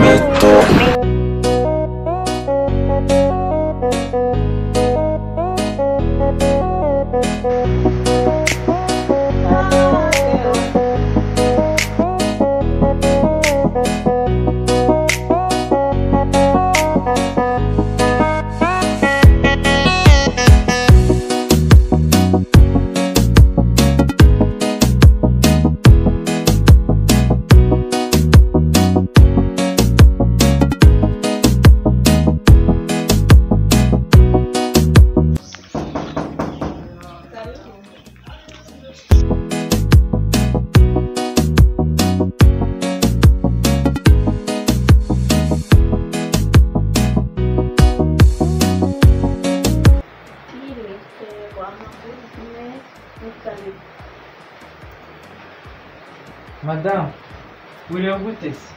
Meto. Madame, uriho gute se?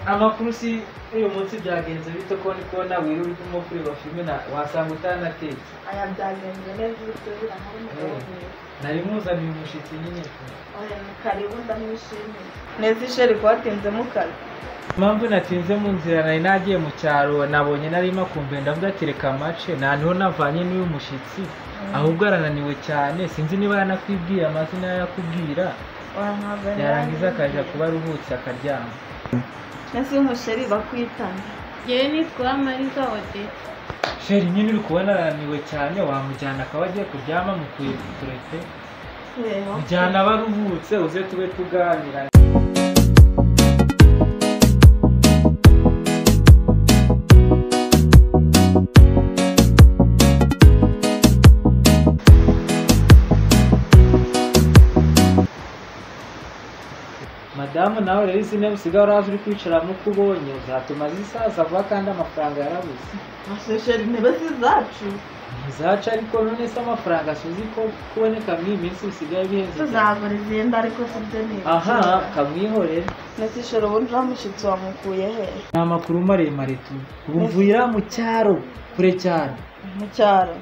Amakuru si uyu munsi byagenze bite ko ni kubona wiri urimo kureba filime wasanga utanatetse? Aya byagenze neza urusubira hamwe. Nari muzaniye umushitsi nyine. Oya karibu ndamwishimiye. Neza isheri kwatinze mu kazi. Impamvu natinze mu nzira nari nagiye mu cyaro nabonye narimo kumbe ndavuga ati reka mace naniho navanye n'uyu mushitsi ahubwo arananiwe cyane sinzi niba yanakwibwiye amazina yakubwira. Yarangiza akaja kuba aruhutse akaryama. Nasi umusheri bakwitana. Yewe nitwa Mariza Ode. Sheri nyine uri kubona arananiwe cyane wamujyana akaba agiye kuryama mukwiye kurete. Mujyana baruhutse uze tube tuganira. Madamu nawe rero isi usigaye uraza uri kwicara nuko ubonye uzatuma zisaza vuba kandi amafaranga yarabuze. Ashesheri intebe zacu. Zacu ariko none se amafaranga asuzi ko kuboneka muri iyi minsi bisigaye bihenze. Tuzagura izindi ariko sibyo niba. Aha kamwihorera. Nasi isheri ubundi uramushitsi wamukuye he? Ni amakuru maremare tu. Ubu mvuyira mu cyaro kure cyane. Mu cyaro.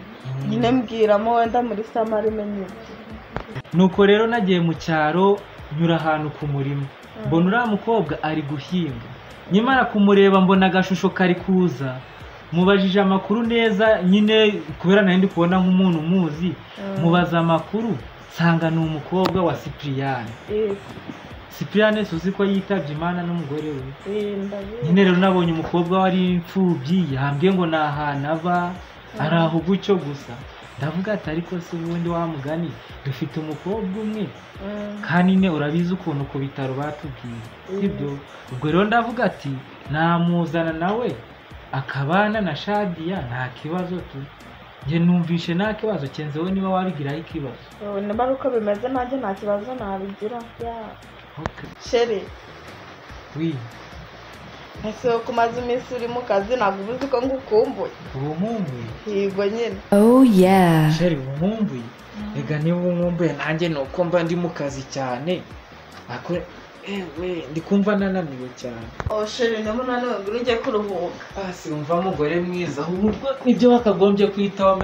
Nyine mbwiramo wenda muri Samari menye. Nuko rero nagiye mu cyaro nyura ahantu ku murima mbona uriya mukobwa ari guhinga nyamara kumureba mbona agashusho kari kuza mubajije amakuru neza nyine kubera nari ndi kubona nk'umuntu umuzi mubaza amakuru nsanga ni umukobwa wa Cyprien. Cyprien suzi ko yitabye Imana n'umugore we. Nyine rero nabonye umukobwa wari imfubyi yambwiye ngo ni ahantu aba ari aho gucyo gusa ndavuga ati ariko se ubundi wa mugani dufite umukobwa umwe kandi ne urabizi ukuntu ku bitaro batubwiye sibyo. Ubwo rero ndavuga ati namuzana nawe akabana na Shadia nta kibazo tu. Nge numvishe nta kibazo kenze we niba wabigiraho ikibazo. Niba uko bimeze nanjye nta kibazo nabigira. Sheri wi ese kumaze iminsi uri mu kazi ntabwo uzi ko ngukumbuye. Ubumumbuye Yego nyine. Oh yeah. Sheri ubumumbuye ega niba umumbuye nanjye nuko mba ndi mu kazi cyane ako ndi kumva nananiwe cyane. Sheri niba unaniwe ngo ujye kuruhuka. Si umva mugore mwiza ahubwo nibyo bakagombye kwitaho.